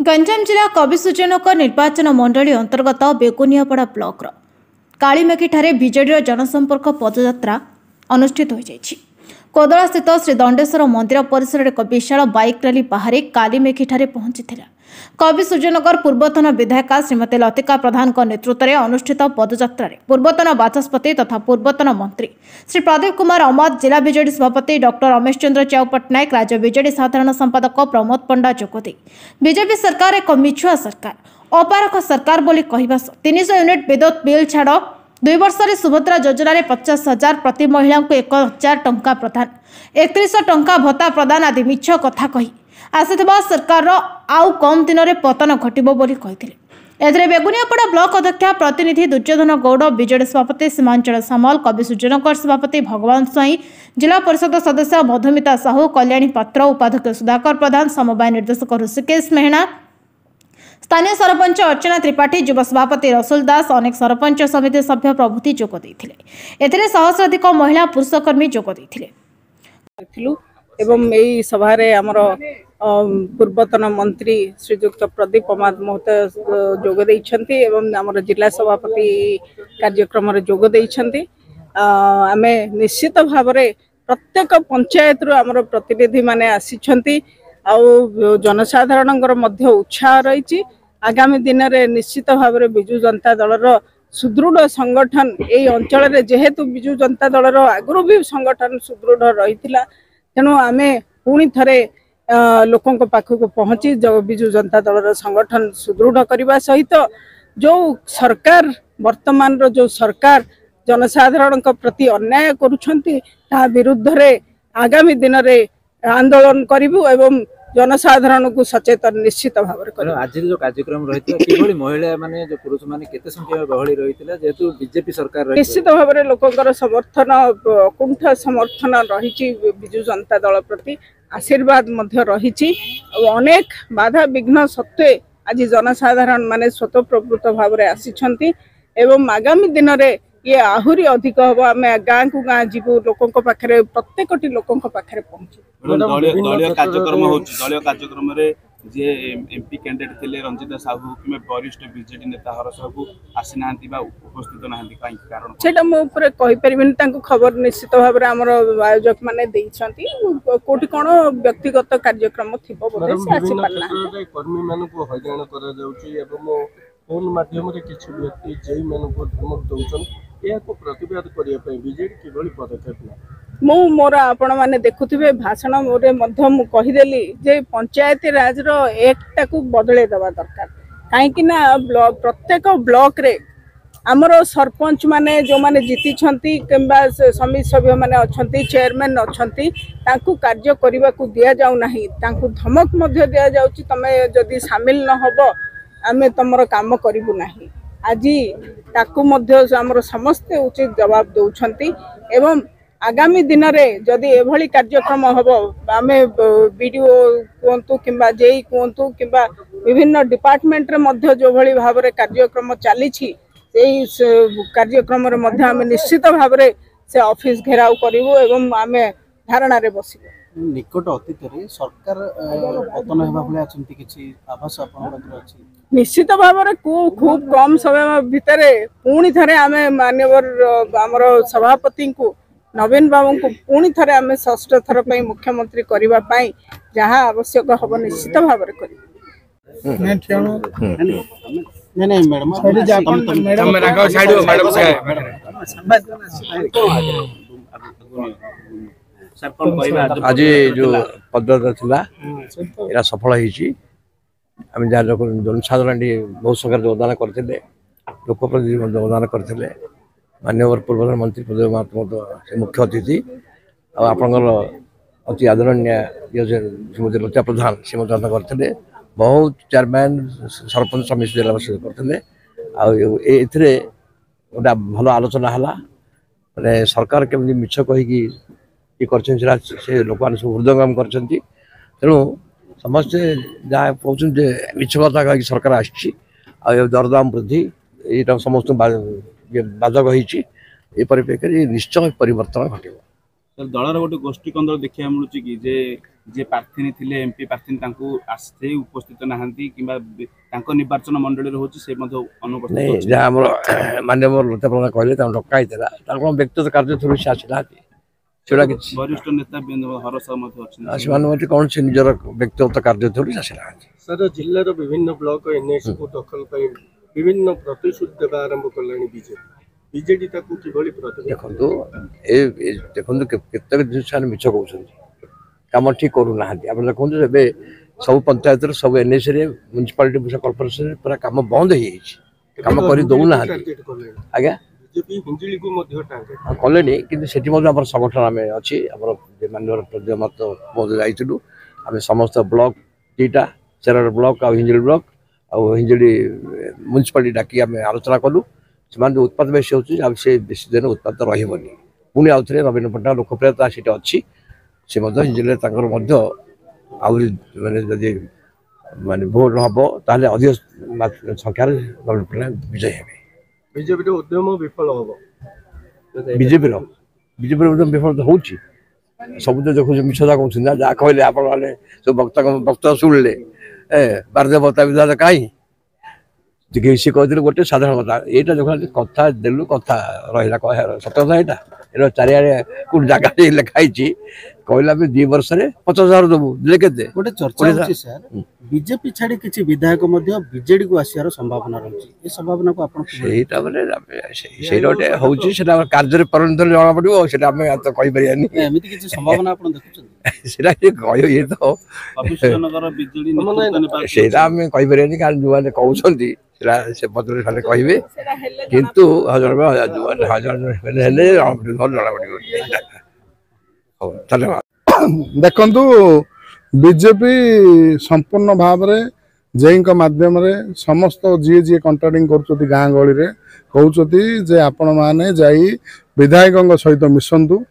गंजाम जिला कविसूचनक निर्वाचन मंडली अंतर्गत बेगुनियापड़ा ब्लॉक कालीमेखी बीजेडी जनसंपर्क पदयात्रा अनुष्ठित हो कोदला स्थित श्री दंडेश्वर मंदिर परिसर एक विशाल बाइक रैली बाहर कालीमेखी पहुंची कविसूचनकर पूर्वतन विधायिका श्रीमती लतिका प्रधान नेतृत्व में अनुष्ठित पदयात्रा पूर्वतन बाचस्पति तथा पूर्वतन मंत्री श्री प्रदीप कुमार अमत, जिला बीजेडी सभापति डॉक्टर रमेश चंद्र च्याऊ पट्टनायक, राज्य बीजेडी साधारण संपादक प्रमोद पंडा जोगदे बीजेपी सरकार एक मिछुआ सरकार, अपारक सरकार बोली कहवा 300 यूनिट विद्युत बिल छाड़ 2 वर्ष सुभद्रा योजना 50,000 प्रति महिला को 1,000 टंका प्रदान, 3100 टंका भत्ता प्रदान आदि मिछ कथा कही आसिथिबा सरकार आउ कम दिन में पतन घटिबो बोली कहिथिले। एथिरे बेगुनियापड़ा ब्लॉक अध्यक्ष प्रतिनिधि दुर्योधन गौड़, बीजेडी सभापति सीमांचल सामल, कविसूचनकर सभापति भगवान स्वाई, जिला परिषद सदस्य मधुमिता साहू, कल्याणी पात्र, उपाध्यक्ष सुधाकर प्रधान, समवाय निर्देशक ऋषिकेश मेहना, स्थानीय सरपंच अर्चना त्रिपाठी, युव सभापति रसुल दास, अनेक सरपंच समिति सभ्य प्रभृति जोग देथिले। एथिरे सहस्राधिक महिला पुरुषकर्मी जोग देथिले। एवं यही सभा आमर पूर्वतन मंत्री श्रीजुक्त प्रदीप कुमार महोदय जोग देइछन्ति एवं आमर जिला सभापति कार्यक्रम जोग देइछन्ति। आमे निश्चित भाव प्रत्येक पंचायत रु आमर प्रतिनिधि माने आसीछन्ति आ जनसाधारणଙ୍କର ମଧ୍ୟ उत्साह रही। आगामी दिन में निश्चित भाव विजु जनता दलर सुदृढ़ संगठन यही अंचल जेहेतु विजु जनता दलर आगु भी संगठन सुदृढ़ रही तेणु आमे पुणी थरे लोकों पाखक पहुँची विजु जनता दलर संगठन सुदृढ़ करने सहित जो सरकार वर्तमान जो सरकार जनसाधारण प्रति अन्याय करुछंती ता विरुद्ध रे आगामी दिन में आंदोलन करिबु एवं जनसाधारण को सचेतन निश्चित भाव में। आज जो कार्यक्रम रही किभली महिला माने जो पुरुष माने केते संख्या में गहली रही जेहेतु बीजेपी सरकार निश्चित भाव में लोकंकर समर्थन अकुंठ समर्थन रही विजु जनता दल प्रति आशीर्वाद मध्य रही अनेक बाधा विघ्न सत्वे आज जनसाधारण माने स्वतःप्रवृत्त भाव में आसी एवं आगामी दिन में ये आहुरी अधिक हम आम गाँ को गाँ जीवु लोकों पाखे प्रत्येक लोकों पाखे पहुँचू। दलीय कार्यक्रम जे एमपी कैंडिडेट थे रंजिता साहू कि वरिष्ठ बीजेडी नेता हर साहू आसी ना उपस्थित ना कारण से मुझे खबर निश्चित भाव में आम आयोजक मैंने कौटी कौन व्यक्तिगत कार्यक्रम थी फोन माध्यम किसी व्यक्ति जई मानक धमक दौरान प्रतिवाद करने बीजेडी किभली पदक्षेप मु मोर आपण मैंने देखुवे भाषण मोरे कहीदेली जे पंचायती राज एकटा को बदले दवा दरकार कहीं प्रत्येक ब्लॉक रे आमर सरपंच माने जो माने जीति किंबा समिति सभ्य माने अच्छी चेयरमैन अच्छी कार्य करने को दि जाऊना धमक दि जाऊँ तमें जदि सामिल न होब आमे तुमर काम करू ना आज ताकू आमर समस्ते उचित जवाब दौरान एवं आगामी दिन में जदि एभली कार्यक्रम हम आमे बीडीओ कहतु कि जेई कहतु कि विभिन्न डिपार्टमेंट रे जो भली भाव में कार्यक्रम चली कार्यक्रम निश्चित भाव से ऑफिस घेराव करूँ एवं आमे धारणा रे बसिबो। निकट अतीत सरकार पतन होगा किसी आभास निश्चित भाव में खूब कम समय भितर पुणी थे आम माननीय आमर सभापति को नवीन बाबू को पुणी थे आम षष्ठ थर पर मुख्यमंत्री करने जहाँ आवश्यक हम निश्चित भाव आज जो पदयात्रा था सफल आम जहाँ जनसाधारण बहुत संख्यार योगदान करते लोकप्रतिनिधि योगदान करते माननीय पूर्वतन मंत्री प्रदीप कुमार से मुख्य अतिथि आपंकर अति आदरणीय श्रीमती लतिका प्रधान से योगदान करते बहुत चेयरमैन सरपंच समिति जिला परिषद करते गोटे भल आलोचना है मैंने सरकार केमी मिछ कहीकि से लोक मैंने सब हृदयंगम कर तेणु समस्ते जहाँ कहते मिछ कथा कही सरकार आसी दरदाम वृद्धि यहाँ समस्त बाधक हो परिप्रेक्षी निश्चय परिवर्तन घटे। दलर गोटे गोष्ठी कंदल देखा मिलूँ कि जे प्रार्थी थे एमपी प्रार्थी से उपस्थित नहांती किंबा निर्वाचन मंडली होची से अनुपस्थित नहीं जहाँ माननीय लता प्रधान कहले डका होता व्यक्तिगत कार्य थ्रू से आसना वरिष्ठ नेता हरस कौन से निजर व्यक्तिगत कार्य थ्रू से आसना सर जिलार विभिन्न ब्लॉक एनएसी को दखल कर विभिन्न प्रतिश्रुति देवा आरंभ कलानी बीजेडी देखो देखो केतक जिन मिछ कहते कम ठीक करूना आप देखो सब पंचायत सब एनएसी म्यूनिसिपालिटी कॉर्पोरेशन पूरा कम बंद हो कम कर दौना आज्ञा कले कि संगठन आम अच्छी माननीय मत बहुत जाइलु आम समस्त ब्लॉक दीटा चेरार block Hinjili block Hinjili municipality डाकी आम आलोचना कलु से उत्पाद बेसी होती बेसी दिन उत्पाद रही पुणी आउ थे नवीन पट्टनायक लोकप्रियता सीट अच्छी से हिंजिले आहरी मानते मानते भोट हम ताल अधिक संख्यार नवीन पट्टनायक विजय हे बीजेपी उद्यम विफल हम बीजेपी उद्यम विफल तो होची सब तो देखो मिछदा कहते जहाँ कहले आप सब वक्ता शुणिले बारदेवता विधान कहीं सी कहते गोटे साधारण कथा यहाँ देखो कथा देलु कथा रहा सत कथा यहाँ चारिड़े कौन जगह लिखाई कहला 2 वर्ष में 50,000 देबू दे के गोटे चर्चा होची सर बीजेपी छाड़ी किछि विधायक मध्ये बीजेडी को आसियार संभावना रहछि ए संभावना को आपण सेटा माने सेटा गोटे होची सेटा कार्य रे परिणत जाना पड़िबो सेटा हम तो कहि परियानी एमिति किछि संभावना आपण देखुछन सेटा के कहियो ये तो अभिषेकनगर बीजेडी नेतृत्व सेटा हम कहि परियानी कारण जुवाने कहउछंती सेटा से बदले खाली कहिबे किंतु हजार हेले हम जाना पड़िबो धन्यवाद देखु बीजेपी संपूर्ण भाव में जे मध्यम समस्त जी जी कंटाक्टिंग कर गाँ गहली में कहते आपण मैंने जाई विधायकों सहित मिशंतु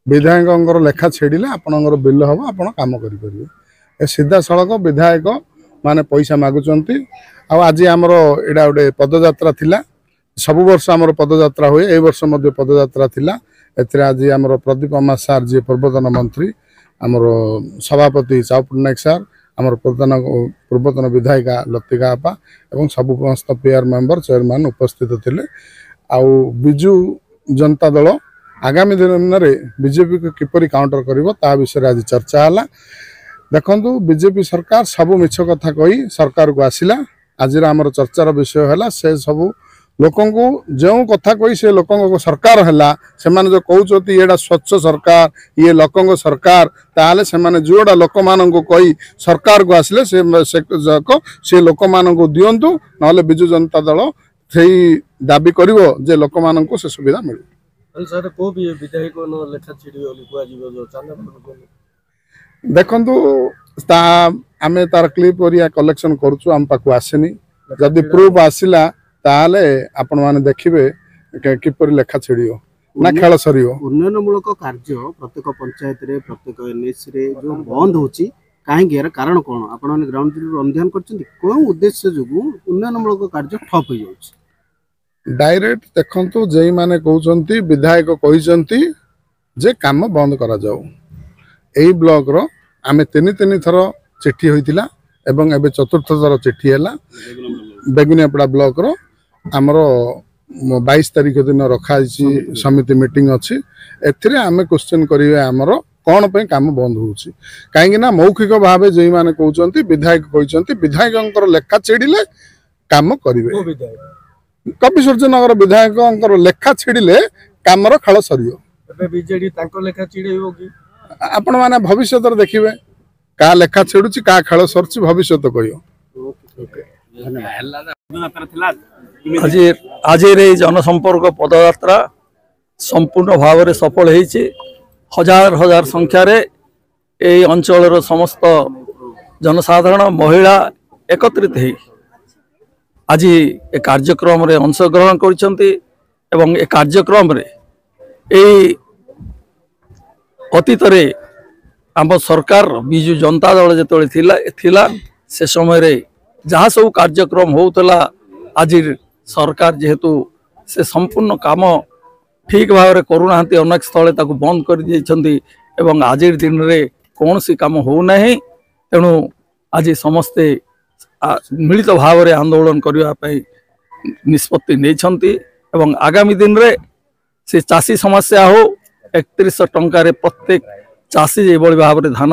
विधायकों लेखा छेड़े आपणकर बिल हम आप कम करें सीधा सड़क विधायक माने पैसा मागुंट आज आमर एटा गोटे पदयात्रा थिला सब वर्ष आमर पदयात्रा हुए ए वर्ष मध्य पदयात्रा थिला एथिरे आज आमर प्रदीप अमा सार जी पूर्वतन मंत्री आमर सभापति चाऊ पट्टनायक सार आमर पूर्वतन विधायिका लतिका आपा एवं सब समस्त पेयर मेंबर चेयरमैन उपस्थित थिले आउ बिजु जनता दल आगामी दिन में बीजेपी को किपरि काउंटर करिवो ता विषय आज चर्चा हला देखंतु बीजेपी सरकार सब मिछ कथा कही सरकार को आसिला आज आमर चर्चार विषय है से सब लोकों को जो कथा कही से लोकों को सरकार है से माने जो कहते ये स्वच्छ सरकार ये लोकों सरकार ताले से माने जोड़ा लोक मान को कही सरकार को आसिले से लोक मान को दिंतु ना बिजु जनता दल से दाबी करिवो जे लोक मान को से सुविधा मिले सर को भी विधायक लेखा देखंतु आमे तार क्लिप ओरिया कलेक्शन करूछु आम पाखु आसेनी जदि प्रूफ आसिला ताले आपण माने देखिबे किपर लेखा छेड़ियो ना खेल सरियो उन्नयनमूलक कार्य प्रत्येक पंचायत रे प्रत्येक एनएस रे जो बंद होची काहे गेर कारण कोन आपण माने ग्राउंड जीरो अध्ययन करछन्ती कोन उद्देश्य जुगु उन्नयनमूलक कार्य ठप हो जाउची डायरेक्ट देखंतु जेई माने कहउचन्ती विधायक कहिसन्ती जे काम बंद करा जाऊ एई ब्लॉक रो आमे तीन थर चिट्ठी होइतिला एवं एबे चतुर्थ थर चिट्ठी हैला बेगुनियापड़ा ब्लॉक रो आमर 22 तारीख दिन रखा समिति मीटिंग अच्छी एथिरे आमे क्वेश्चन करिवे आमर कौन पे काम बंद होउची काहेकि ना मौखिक भाव जे माने कहउचन्ती विधायक कहउचन्ती विधायकंकर लेखा छेडिले काम करिवे कवि सूर्यनगर विधायकंकर लेखा छेडिले कामर खाल सरियो एबे बीजेडी तांको लेखा छिड़ेइबो कि आपण माने भविष्य देखिए का लेखा छेड़ुची का खेल सरची भविष्य कहियो आज जनसंपर्क पदयात्रा संपूर्ण भाव में सफल होती हजार हजार संख्यार ये अंचल समस्त जनसाधारण महिला एकत्रित हो आज ए कार्यक्रम रे अंशग्रहण कर कार्यक्रम रे अतीत आम सरकार बिजु जनता दल जो से समय रे जहाँ सब कार्यक्रम होता आज सरकार जेहेतु से संपूर्ण काम ठीक भाव में करूना अनेक स्थले बंद कर आज दिन में कौन सी काम होना तेणु आज समस्ते मिलित भाव में आंदोलन करने निष्पत्ति नहीं आगामी दिन में से चाषी समस्या हो 3100 टंकार प्रत्येक चाषी जो भाव में धान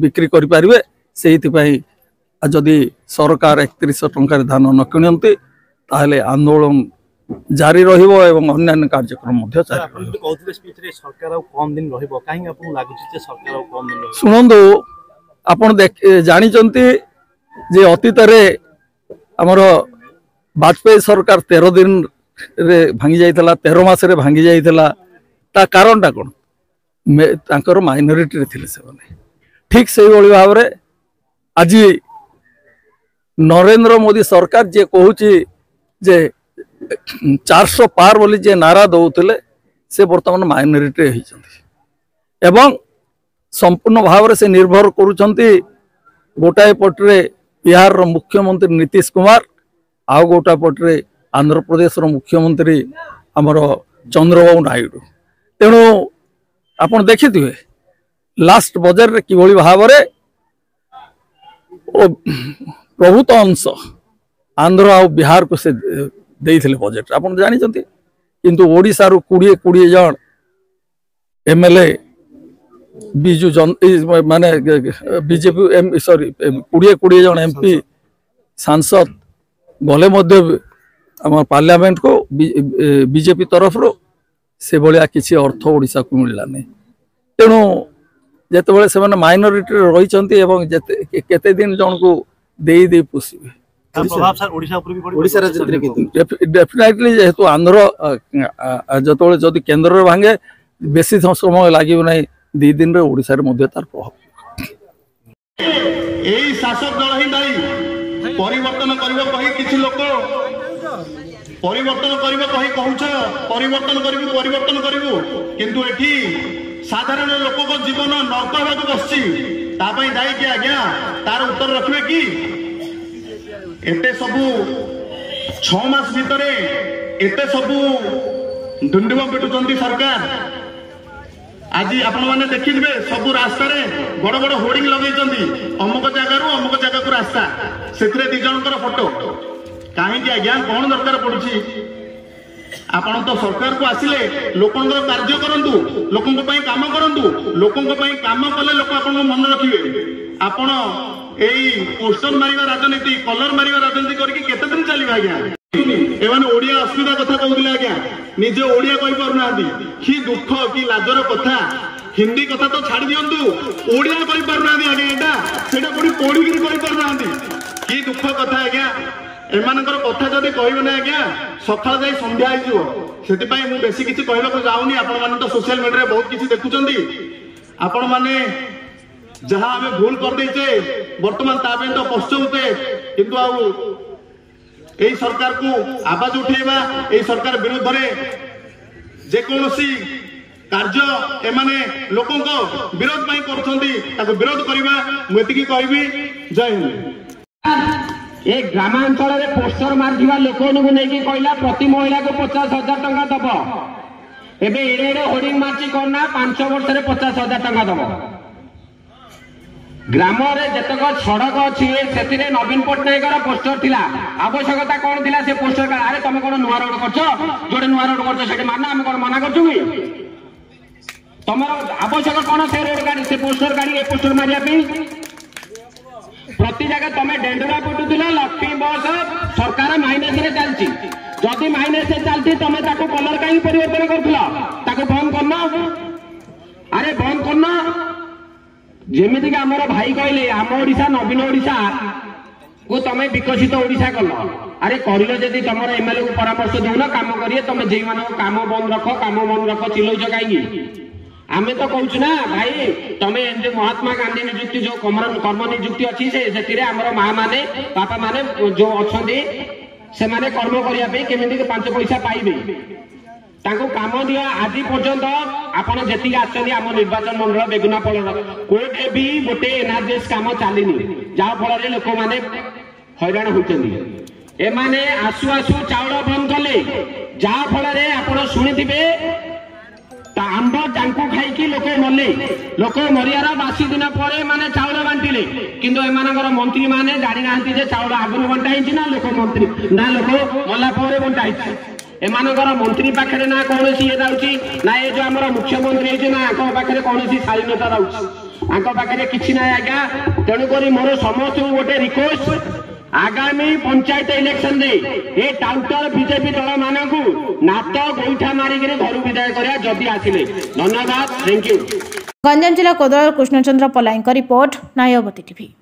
बिक्री करें से जदि सरकार 3100 टंकार धान न किणती ताहले आंदोलन जारी रहिबो एवं अन्य कार्यक्रम शुणु आपण जानी जे अतीत आमर वाजपेयी सरकार 13 दिन रे भांगी जाइतला 13 मास रे भांगी जाइतला ता कारण टा कोन तांकर माइनॉरिटी रे थिले से ठीक से भाव में आज नरेंद्र मोदी सरकार जे कहूची जे 400 पार बोली जे नारा दौले से बर्तमान माइनॉरिटी एवं संपूर्ण भाव में से निर्भर करुँच गोटाए पटे बिहार रो मुख्यमंत्री नीतीश कुमार आउ गोटा पटे आंध्र प्रदेश रो मुख्यमंत्री आमर चंद्रबाबू नायडू तेणु आपण देखि लास्ट बजट रे किभली भाव में प्रभुत अंश आंध्र आ बिहार को से देइथिले बजट आप जानते किंतु ओडिशा रु 20 जन एमएलए बिजु जन माने बीजेपी सॉरी 20 जन एमपी सांसद गले मध्य आम पार्लियामेंट को बीजेपी तरफ रो से भाया किसी अर्थ ओडिशा को मिलला नहीं तेणु जिते से माइनॉरिटी रही केते दिन जन को दे पोषिबे डेफिनेटली जेहेतु आंध्र जो जदि केन्द्र भांगे बेसी समय लगे ना 2 दिन रे ओडिशा रे मध्य तार प्रभाव एई शासक दल ही दायी परिवर्तन करिवो कहि किछि लोक परिवर्तन करिवो कहि कहउछ परिवर्तन करिवो किंतु एठी साधारण लोक को जीवन नरक होबाक बसछि ता पई दायी कि आज्ञा तार उत्तर रखिबे कि एते सबु 6 मास भितरे एते सबु डुंडुआ पिटुचंती सरकार आज आपण माने देखिबे सबु रास्ता रे बड़ बड़ होर्डिंग लगैचंती अमुक जगह को रास्ता सेतरे 2 जनकर फोटो काहे कि आज्ञा कोन दरकार पडुची आपण तो सरकार को आसिले लोकंकर कार्य करंतु लोकंक पई काम करंतु लोकंक पई काम कले लोक आपण मन रखिबे आपण एई पोस्टर मारिवा राजनीति कलर मारिवा राजनीति करके केते दिन चलिबा आज्ञा एवं ओडिया असुविधा कथा कहूले आज्ञा निजे ओडिया कहि पारुनांती कि दुख कि लाजर कथा हिंदी कथा तो छाड़ दियंतु ओडिया कहि पारुनांती आज्ञा एटा सेटा कोडी कोडी गिरी कहि पारुनांती कि दुख कथा आज्ञा एमानकर कथा जदि कहबे ना आज्ञा सकाळ जाई संध्या आइजो सेति पई मु बेसी किछि कहला को जाउनी आपण माने तो सोशल मीडिया रे बहुत किछि देखुचंदी आपण माने जहां हमें भूल कर देचे वर्तमान ताबे तो पश्चाते किंतु आउ एई सरकार को आवाज उठेबा एई सरकार विरुद्ध रे जे कोनोसी कार्य एमाने लोकन को विरोध पई करछंती ताको विरोध करबा मेतिकी कहबी जय हिंद ए ग्रामांचल रे पोस्टर मारथिबा लोकन को नेकी कहला प्रति महिला को 50,000 टंका दबो एबे एडे होर्डिंग मारची करना 5 वर्ष रे 50,000 टंका दबो ग्राम जतक सड़क अच्छी से नवीन पट्टनायक पोस्टर थिला आवश्यकता कौन थिला से पोस्टर अरे तुम कौन नुआ रोड कर जोड़े नुआ रोड कर मान आम कौन मना कर तुम आवश्यक कौन से रोड गाड़ी से पोस्टर गाड़ी ए पोस्टर मारिया प्रति जगह तुम डेंडरा पिटुला लक्ष्मी बस सरकार माइनस रे चलती जदि माइनस से चलती तुम कलर कहीं परिवर्तन कर बंद करना अरे बंद करना जेमिति आमर भाई कहले आम ओडिशा नवीन ओडिशा को तुम विकसित ओडिशा कल अरे करिलो जदि तुम एमएलए को परामर्श दौन काम करिए तुम जे मान काम बंद रख चिलौच कहीं आमे तो कहूँ ना भाई तुम जो महात्मा गांधी निजुक्ति जो कर्म निजुक्ति अच्छी से आमर माँ माने बापा माने जो अच्छा से माने कर्म करने केमी 5 पैसा पाइबे ताको काम दिया आज पर्यंत आपण जेति आछनी आम निर्वाचन मंडल बेगुनापल कोटे भी गोटे एनआरजीएस काम चलनी जहाँ फल लोक मैंने हैरान होती एमाने आसु आसु चाउल बंद कले जहा फल आप शुणिथे आंब जांकु खाई लोक मले लोक मरियार बासी दिन पर माने चाउल बांटिले किंतु एमानकर मंत्री माने जानी नांती जे चाउल आगु बंटा ना लोक मंत्री ना लोक मला पर बंटा एमानकर मंत्री पाखे ना कौन ये रही ना ये जो आम मुख्यमंत्री ना पाखे कौन शालीनता रही पाखे कि ना आज्ञा तेणुक मोर समस्त गोटे रिक्वेस्ट आगामी पंचायत इलेक्शन रे ए टाउटर बीजेपी दल मानकू नात गोईठा मारिक घर विदाय करा जदि आसिले धन्यवाद थैंक यू। गंजाम जिला कोदला कृष्णचंद्र पलाईं रिपोर्ट नायवती टीवी।